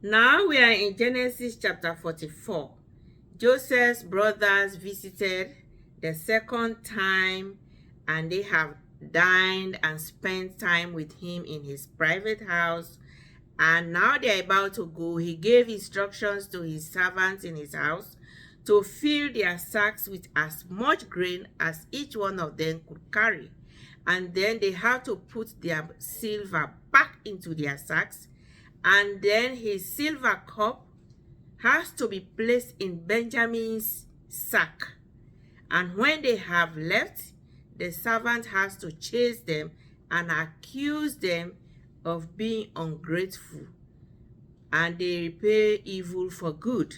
Now we are in Genesis chapter 44. Joseph's brothers visited the second time and they have dined and spent time with him in his private house. And now they are about to go. He gave instructions to his servants in his house to fill their sacks with as much grain as each one of them could carry. And then they have to put their silver back into their sacks. And then his silver cup has to be placed in Benjamin's sack. And when they have left, the servant has to chase them and accuse them of being ungrateful. And they repay evil for good.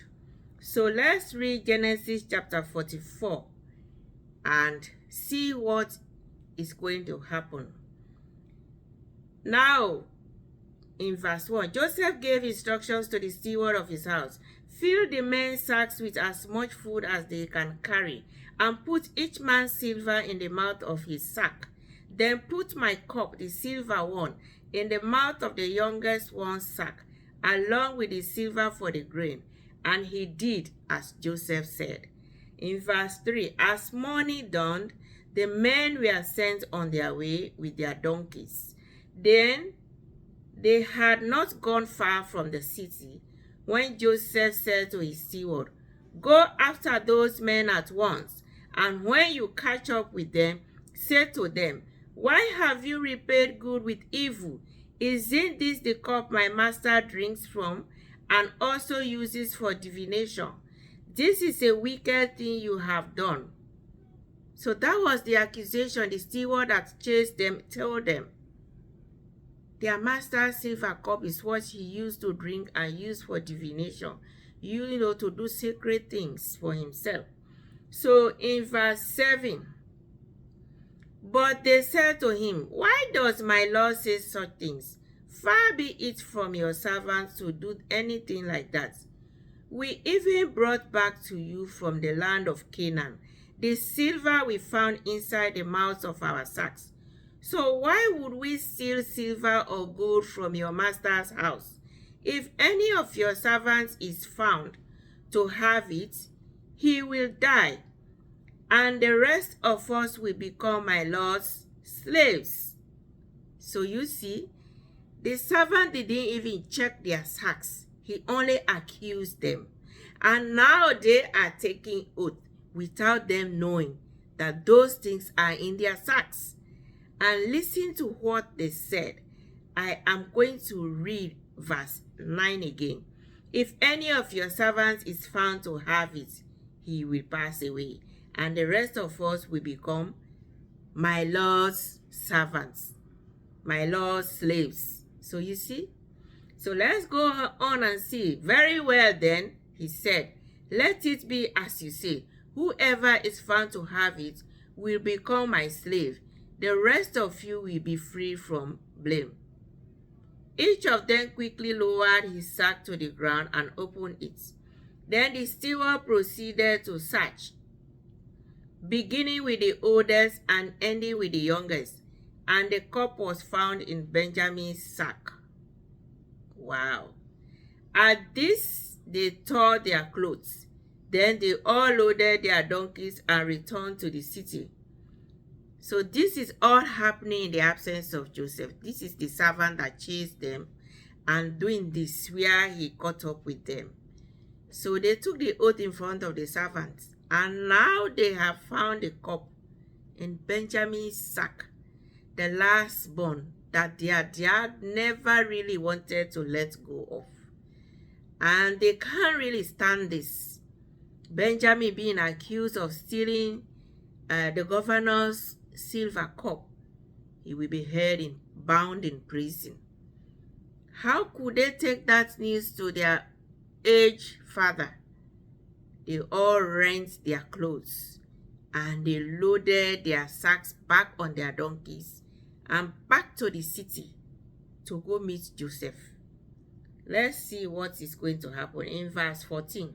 So let's read Genesis chapter 44 and see what is going to happen. Now, in verse 1, Joseph gave instructions to the steward of his house. Fill the men's sacks with as much food as they can carry, and put each man's silver in the mouth of his sack. Then put my cup, the silver one, in the mouth of the youngest one's sack, along with the silver for the grain. And he did as Joseph said. In verse 3, as morning dawned, the men were sent on their way with their donkeys. Then they had not gone far from the city when Joseph said to his steward, go after those men at once, and when you catch up with them, say to them, why have you repaid good with evil? Isn't this the cup my master drinks from and also uses for divination? This is a wicked thing you have done. So that was the accusation the steward that chased them told them. Their master's silver cup is what he used to drink and use for divination. To do sacred things for himself. So in verse 7, but they said to him, why does my Lord say such things? Far be it from your servants to do anything like that. We even brought back to you from the land of Canaan the silver we found inside the mouths of our sacks. So why would we steal silver or gold from your master's house? If any of your servants is found to have it, he will die, and the rest of us will become my Lord's slaves. So you see, the servant didn't even check their sacks. He only accused them. And now they are taking oath without them knowing that those things are in their sacks. And listen to what they said. I am going to read verse 9 again. If any of your servants is found to have it, he will pass away, and the rest of us will become my Lord's servants, my Lord's slaves. So you see? So let's go on and see. Very well then, he said, let it be as you say. Whoever is found to have it will become my slave. The rest of you will be free from blame. Each of them quickly lowered his sack to the ground and opened it. Then the steward proceeded to search, beginning with the oldest and ending with the youngest. And the cup was found in Benjamin's sack. Wow. At this, they tore their clothes. Then they all loaded their donkeys and returned to the city. So this is all happening in the absence of Joseph. This is the servant that chased them and doing this where he caught up with them. So they took the oath in front of the servants, and now they have found the cup in Benjamin's sack, the last born that their dad never really wanted to let go of. And they can't really stand this. Benjamin being accused of stealing the governor's silver cup. He will be bound in prison. How could they take that news to their aged father? They all rent their clothes and they loaded their sacks back on their donkeys and back to the city to go meet Joseph. Let's see what is going to happen in verse 14.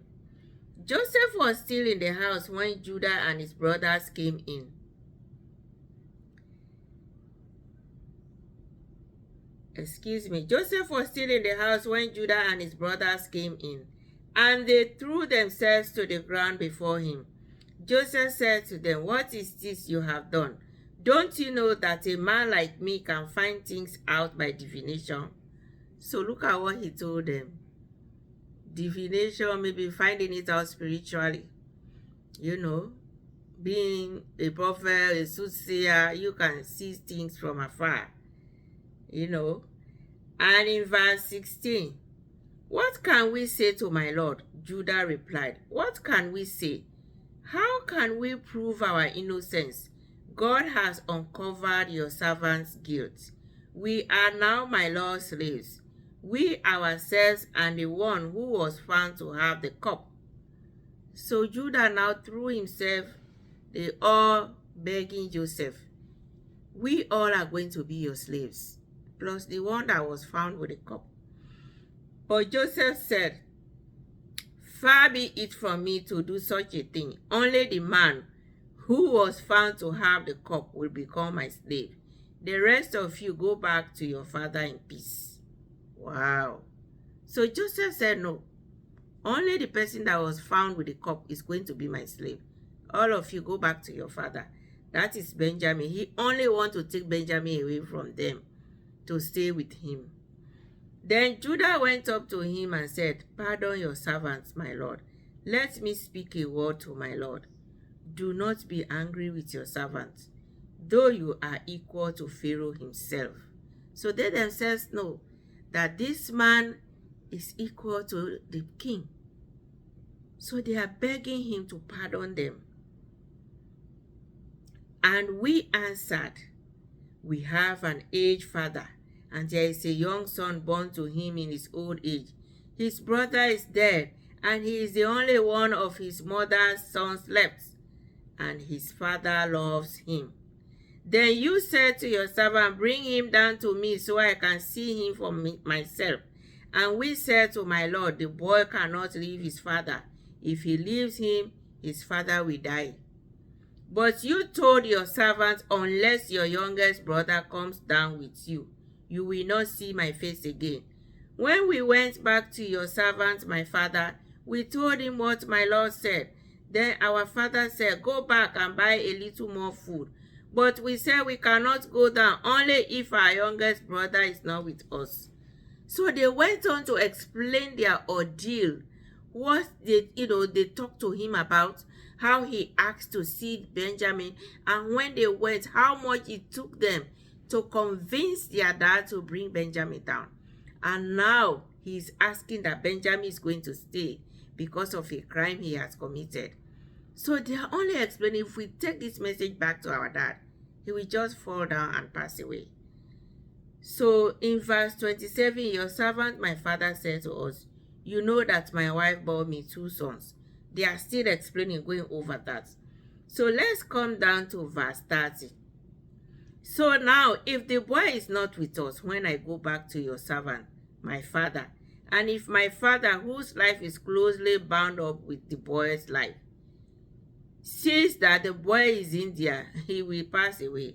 Joseph was still in the house when Judah and his brothers came in. Joseph was still in the house when Judah and his brothers came in, and they threw themselves to the ground before him. Joseph said to them, "What is this you have done? Don't you know that a man like me can find things out by divination?" So look at what he told them. Divination, maybe finding it out spiritually. Being a prophet, a soothsayer, you can see things from afar. And in verse 16, "What can we say to my Lord?" Judah replied, "What can we say? How can we prove our innocence? God has uncovered your servant's guilt. We are now my Lord's slaves, we ourselves and the one who was found to have the cup." So Judah now threw himself, they all begging Joseph, "We all are going to be your slaves, plus the one that was found with the cup." But Joseph said, "Far be it from me to do such a thing. Only the man who was found to have the cup will become my slave. The rest of you go back to your father in peace." Wow. So Joseph said, "No, only the person that was found with the cup is going to be my slave. All of you go back to your father." That is Benjamin. He only wants to take Benjamin away from them to stay with him. Then Judah went up to him and said, "Pardon your servants, my lord. Let me speak a word to my lord. Do not be angry with your servants, though you are equal to Pharaoh himself." So they themselves know that this man is equal to the king. So they are begging him to pardon them. And we answered, "We have an aged father, and there is a young son born to him in his old age. His brother is dead, and he is the only one of his mother's sons left, and his father loves him. Then you said to your servant, 'Bring him down to me so I can see him for myself.' And we said to my lord, 'The boy cannot leave his father. If he leaves him, his father will die.' But you told your servant, 'Unless your youngest brother comes down with you, you will not see my face again.' When we went back to your servant, my father, we told him what my lord said. Then our father said, 'Go back and buy a little more food.' But we said, 'We cannot go down, only if our youngest brother is not with us.'" So they went on to explain their ordeal, what they talked to him about, how he asked to see Benjamin, and when they went, how much it took them to convince their dad to bring Benjamin down. And now he's asking that Benjamin is going to stay because of a crime he has committed. So they are only explaining, if we take this message back to our dad, he will just fall down and pass away. So in verse 27, "Your servant my father said to us, 'You know that my wife bore me 2 sons.'" They are still explaining, going over that. So let's come down to verse 30. "So now, if the boy is not with us when I go back to your servant, my father, and if my father, whose life is closely bound up with the boy's life, sees that the boy is in there, he will pass away.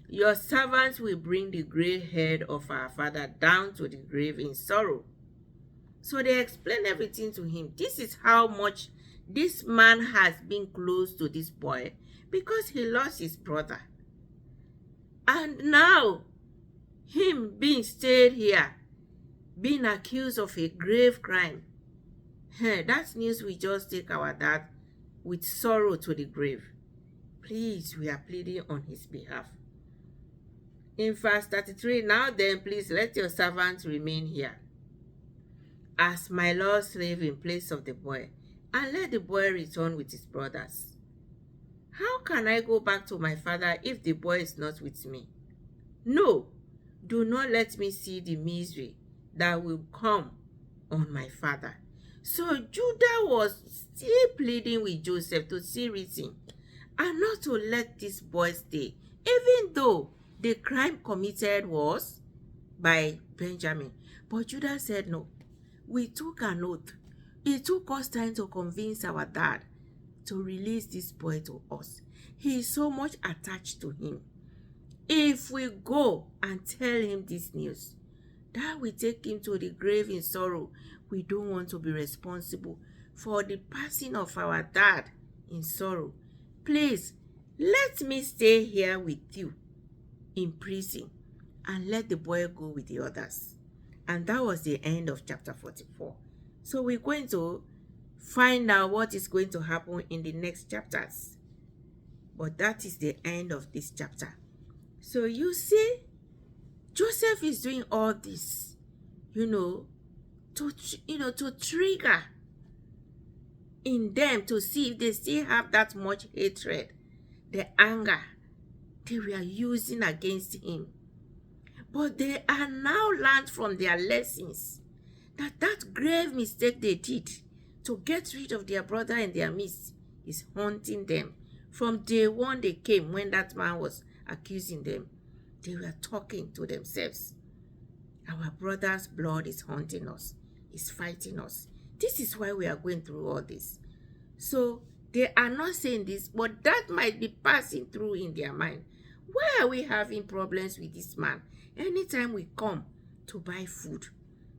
Your servants will bring the gray head of our father down to the grave in sorrow." So they explain everything to him. This is how much this man has been close to this boy, because he lost his brother. And now, him being stayed here, being accused of a grave crime, that news will just take our dad with sorrow to the grave. Please, we are pleading on his behalf. In verse 33, "Now then, please let your servants remain here as my Lord's slave in place of the boy, and let the boy return with his brothers. How can I go back to my father if the boy is not with me? No, do not let me see the misery that will come on my father." So Judah was still pleading with Joseph to see reason and not to let this boy stay, even though the crime committed was by Benjamin. But Judah said, "No, we took an oath. It took us time to convince our dad to release this boy to us. He is so much attached to him. If we go and tell him this news, that will take him to the grave in sorrow. We don't want to be responsible for the passing of our dad in sorrow. Please, let me stay here with you in prison and let the boy go with the others. And that was the end of chapter 44. So we're going to find out what is going to happen in the next chapters. But that is the end of this chapter. So you see, Joseph is doing all this, to trigger in them to see if they still have that much hatred, the anger they were using against him. But they are now learned from their lessons that grave mistake they did to get rid of their brother in their midst is haunting them. From day one they came, when that man was accusing them, they were talking to themselves. Our brother's blood is haunting us, is fighting us. This is why we are going through all this. So they are not saying this, but that might be passing through in their mind. Why are we having problems with this man? Anytime we come to buy food,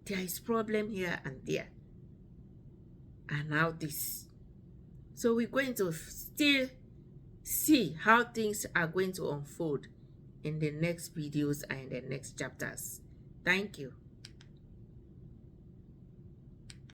there is problem here and there. And now this. So we're going to still see how things are going to unfold in the next videos and in the next chapters. Thank you.